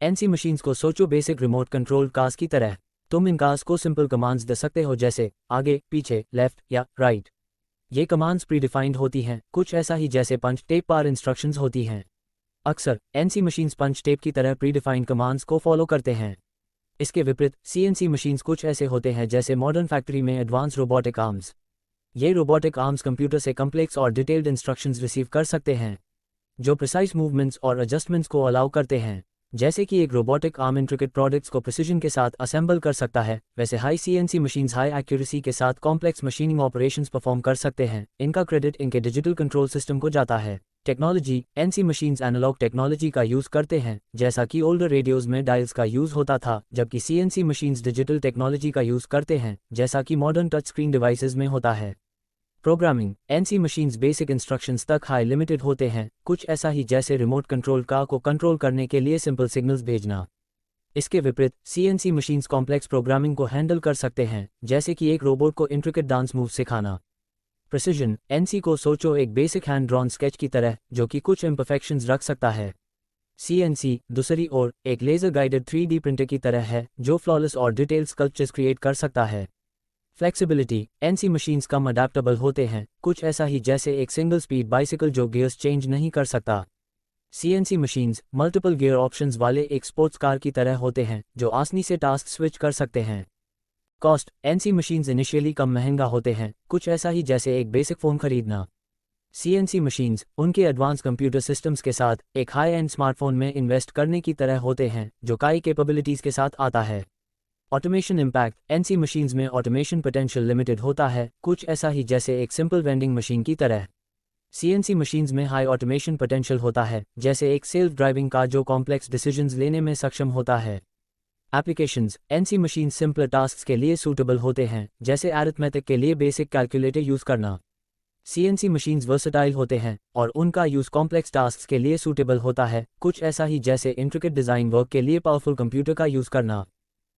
NC machines को सोचो basic remote control cars की तरह। तुम इन कार्स को सिंपल कमांड्स दे सकते हो जैसे आगे, पीछे, लेफ्ट या राइट। ये कमांड्स प्रीडिफाइंड होती हैं, कुछ ऐसा ही जैसे पंच टेप पर इंस्ट्रक्शंस होती हैं। अक्सर एनसी मशीन्स पंच टेप की तरह प्रीडिफाइंड कमांड्स को फॉलो करते हैं। इसके विपरीत सीएनसी मशीन्स कुछ ऐसे होते हैं जैसे मॉडर्न फैक्ट्री में एडवांस रोबोटिक आर्म्स। ये रोबोटिक आर्म्स कंप्यूटर से कम्प्लेक्स और डिटेल्ड इंस्ट्रक्शंस रिसीव कर सकते हैं, जो प्रिसाइज मूवमेंट्स और एडजस्टमेंट्स को अलाउ करते हैं। जैसे कि एक रोबोटिक आर्म इंट्रिकेट प्रोडक्ट्स को प्रिसिजन के साथ असेंबल कर सकता है, वैसे high CNC machines high accuracy के साथ कॉम्प्लेक्स मशीनिंग ऑपरेशंस परफॉर्म कर सकते हैं। इनका क्रेडिट इनके डिजिटल कंट्रोल सिस्टम को जाता है। Technology, NC machines analog technology का यूज़ करते हैं, जैसा कि ओल्डर रेडियोज़ में डायल्स का यूज़ होता था, जबकि सीएनसी मशीन्स डिजिटल टेक्नोलॉजी का यूज़ करते हैं, जैसा कि मॉडर्न टच स्क्रीन डिवाइसेज में होता है। Programming, NC machines basic instructions तक हाई लिमिटेड होते हैं, कुछ ऐसा ही जैसे रिमोट कंट्रोल कार को कंट्रोल करने के लिए सिंपल सिग्नल्स भेजना। इसके विपरीत सीएनसी मशीन्स कॉम्प्लेक्स प्रोग्रामिंग को हैंडल कर सकते हैं, जैसे कि एक रोबोट को इंट्रिकेट डांस मूव सिखाना। प्रिसिजन, एनसी को सोचो एक बेसिक हैंड ड्रॉन स्केच की तरह, जो कि कुछ इम्परफेक्शंस रख सकता है। सीएनसी, दूसरी ओर, एक लेजर गाइडेड 3D प्रिंटर की तरह है, जो फ्लॉलेस और डिटेल्ड स्कल्पचर्स क्रिएट कर सकता है। फ्लेक्सिबिलिटी, एनसी मशीन्स कम अडेप्टेबल होते हैं, कुछ ऐसा ही जैसे एक सिंगल स्पीड बाइसिकल जो गियर्स चेंज नहीं कर सकता। CNC machines multiple gear options वाले एक स्पोर्ट्स कार की तरह होते हैं, जो आसानी से टास्क स्विच कर सकते हैं। कॉस्ट, एनसी मशीन्स इनिशियली कम महंगा होते हैं, कुछ ऐसा ही जैसे एक बेसिक फ़ोन खरीदना। सीएनसी मशीन्स उनके एडवांस कंप्यूटर सिस्टम्स के साथ एक हाई एंड स्मार्टफोन में इन्वेस्ट करने की तरह होते हैं, जो कई कैपेबिलिटीज़ के साथ आता है। ऑटोमेशन इम्पैक्ट, एनसी मशीन्स में ऑटोमेशन पोटेंशियल लिमिटेड होता है, कुछ ऐसा ही जैसे एक सिंपल वेंडिंग मशीन की तरह। सीएनसी मशीन्स में हाई ऑटोमेशन पोटेंशियल होता है, जैसे एक सेल्फ ड्राइविंग कार जो कॉम्प्लेक्स डिसीजंस लेने में सक्षम होता है। Applications, NC machines simple tasks के लिए सूटेबल होते हैं, जैसे अरिथमेटिक के लिए बेसिक कैलकुलेटर यूज़ करना। सीएनसी मशीन्स वर्सेटाइल होते हैं और उनका यूज़ कॉम्प्लेक्स टास्क्स के लिए सूटेबल होता है, कुछ ऐसा ही जैसे इंट्रिकेट डिज़ाइन वर्क के लिए पावरफुल कंप्यूटर का यूज़ करना।